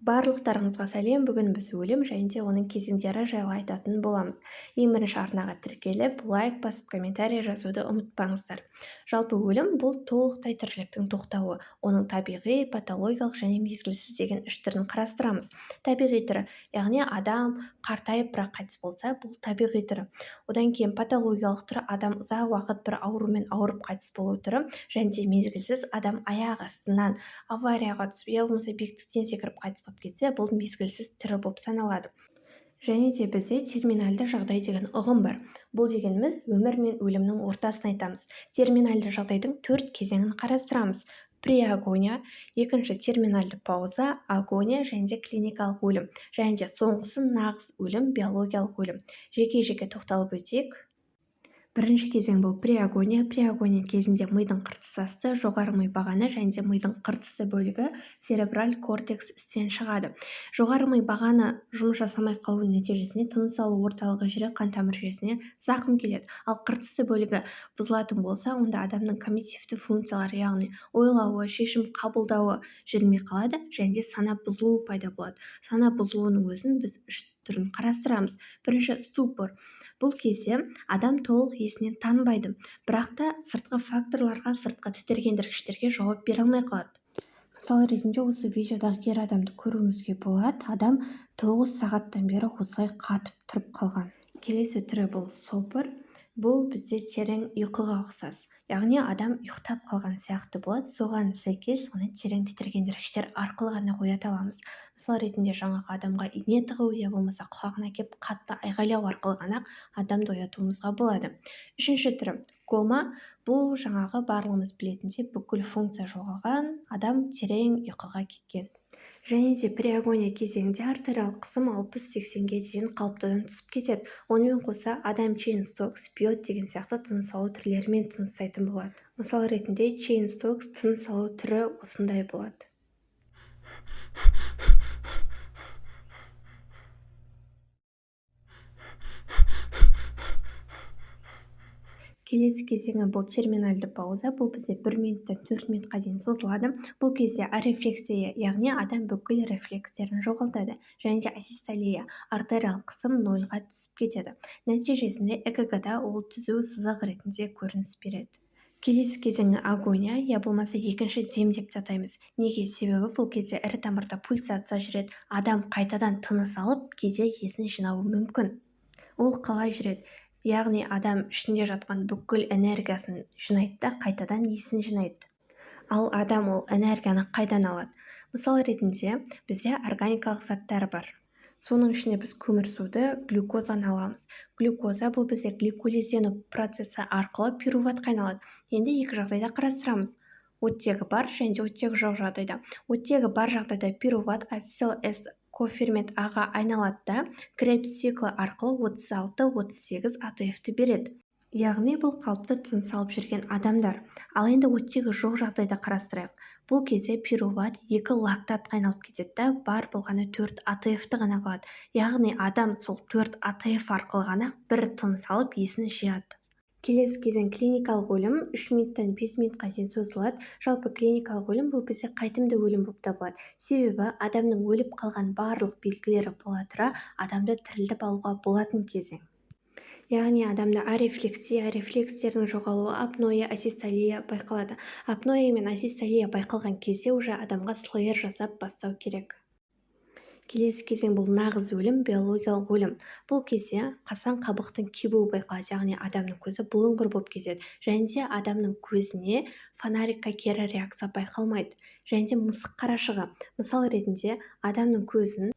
Барлықтарыңызға сәлем. Бүгін біз өлім және де оның кезеңдері жайлы айтатын боламыз. Ең бірінші арнаға тіркеліп, лайк басып, комментарий жазуды ұмытпаңыздар. Жалпы өлім бұл толықтай тіршіліктің тоқтауы. Оның табиғи, патологиялық және мезгілсіз деген үш түрін қарастырамыз. Табиғи түрі, яғни адам қартайып бірақ қайтыс болса, бұл табиғи түрі. Одан кейін патологиялық түрі, адам ұзақ уақыт бір аурумен ауырып қайтыс болу түрі, және де мезгілсіз адам аяқ астынан аварияға түсіп, я болмаса биіктіктен секіріп қайтыс болып кетсе, бұл мезгілсіз түрі болып саналады. Және де бізде терминальды жағдай деген ұғым бар. Бұл дегеніміз өмір мен өлімнің ортасын айтамыз. Терминальды жағдайдың 4 кезеңін қарастырамыз. Преагония, екінші терминальды пауза, агония және де клиникалық өлім. Және де соңғысы нағыз өлім, биологиялық өлім. Жеке-жеке тоқталып өтейік. Бірінші кезең бұл преагония. Преагония кезінде мидың қыртысасты, жоғары ми бағаны және де мидың қыртысты бөлігі церебраль кортекс істен шығады. Жоғары ми бағаны жұмыс жасамай қалуының нәтижесінде тыныс алу орталығы, жүрек қан тамыр жүйесіне зақым келеді. Ал қыртысты бөлігі бұзылатын болса, онда адамның когнитивті функциялары, яғни ойлауы, шешім қабылдауы жүрмей қалады және де сана бұзылуы пайда болады. Сана бұзылуының өзін біз үш түрін қарастырамыз. Бірінші ступор. Бұл кезде адам толық есінен танбайды, бірақ та сыртқы факторларға, сыртқы тітіргендіргіштерге жауап бере алмай қалады. Мысал ретінде осы видеодағы ер адамды көруімізге болады. Адам 9 сағаттан бері осылай қатып тұрып қалған. Келесі түрі бұл сопыр. Бұл бізде терең ұйқыға ұқсас. Яғни адам ұйықтап қалған сияқты болады. Соған сәйкес оны терең тітіргендіргіштер арқылы ғана оята аламыз. Мысал ретінде жаңағы адамға ине тығу, я болмаса құлағына кеп қатты айғайлау арқылы ғана адамды оятуымызға болады. Үшінші түрі кома. Бұл жаңағы барлығымыз білетіндей бүкіл функция жоғалған, адам терең ұйқыға кеткен. Және де преагония кезеңінде артериялық қысым 60-80-ге дейін қалыптыдан түсіп кетеді. Онымен қоса адам чейн-стокс, пиот деген сияқты тыныс алу түрлерімен тыныстайтын болады. Мысал ретінде чейн-стокс тыныс алу түрі осындай болады. Келесі кезеңі бұл терминальды пауза. Бұл бізде 1 минуттан 4 минутқа дейін созылады. Бұл кезде арефлексия, яғни адам бүкіл рефлекстерін жоғалтады. Және де асистолия, артериялық қысым 0-ға түсіп кетеді. Нәтижесінде ЭКГ-да ол түзу сызық ретінде көрініс береді. Келесі кезеңі агония, я болмаса екінші дем деп атаймыз. Неге? Себебі бұл кезде ірі тамырда пульсация жүреді. Адам қайтадан тыныс алып, кейде есін жинауы мүмкін. Ол қалай жүреді? Яғни адам ішінде жатқан бүкіл энергиясын жинайды да қайтадан есін жинайды. Ал адам ол энергияны қайдан алады? Мысал ретінде бізде органикалық заттар бар. Соның ішінде біз көмірсуды, глюкозаны аламыз. Глюкоза бұл бізде гликолиздену процесі арқылы пируватқа айналады. Енді екі жағдайда қарастырамыз. Оттегі бар және де оттегі жоқ жағдайда. Оттегі бар жағдайда пируват ацетил С кофермент Аға айналады да Кребс циклы арқылы 36-38 АТФ-ті береді. Яғни бұл қалыпты тыныс алып жүрген адамдар. Ал енді оттегі жоқ жағдайда қарастырайық. Бұл кезде пируват 2 лактатқа айналып кетеді да бар болғаны 4 АТФ-ті ғана қалады. Яғни адам сол 4 АТФ арқылы ғана бір тыныс алып есін жияды. Келесі кезең клиникалық өлім 3 минуттан 5 минутқа дейін созылады. Жалпы клиникалық өлім бұл бізде қайтымды өлім болып табылады. Себебі адамның өліп қалған барлық белгілері бола тұра адамды тірілтіп алуға болатын кезең. Яғни адамда арефлексия, рефлекстердің жоғалуы, апноэ, асистолия байқалады. Апноэ мен асистолия байқалған кезде уже адамға слэйр жасап бастау керек. Келесі кезең бұл нағыз өлім, биологиялық өлім. Бұл кезде қасан қабықтың кебуі байқалады, яғни адамның көзі бұлыңғыр болып кетеді. Және де адамның көзіне фонарикқа кері реакция байқалмайды. Және де мысық қарашығы. Мысал ретінде адамның көзін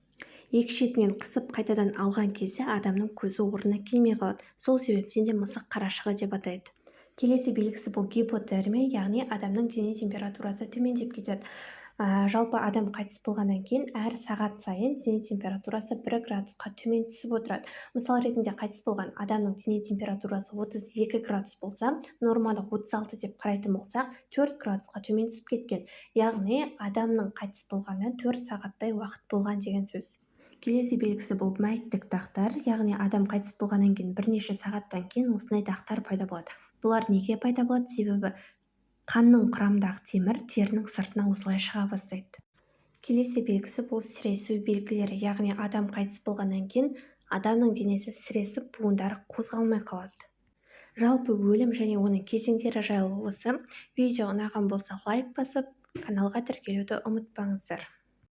екі шетінен қысып қайтадан алған кезде адамның көзі орнына келмей қалады. Сол себептен де мысық қарашығы деп атайды. Келесі белгісі бұл гипотермия, яғни адамның дене температурасы төмендеп кетеді. Жалпы адам қайтыс болғаннан кейін әр сағат сайын дене температурасы 1 градусқа төмен түсіп отырады. Мысал ретінде қайтыс болған адамның дене температурасы 32 градус болса, нормада 36 деп қарайтын болсақ, 4 градусқа төмен түсіп кеткен. Яғни адамның қайтыс болғаны 4 сағаттай уақыт болған деген сөз. Келесі белгісі бұл мәйіттік дақтар, яғни адам қайтыс болғаннан кейін бірнеше сағаттан кейін осындай дақтар пайда болады. Бұлар неге пайда болады? Себебі қанның құрамындағы темір терінің сыртына осылай шыға бастайды. келесі белгісі бұл сіресу белгілері, яғни адам қайтыс болғаннан кейін адамның денесі сіресіп буындары қозғалмай қалады. Жалпы өлім және оның кезеңдері жайлы осы видео ұнаған болса лайк басып, каналға тіркелуді ұмытпаңыздар.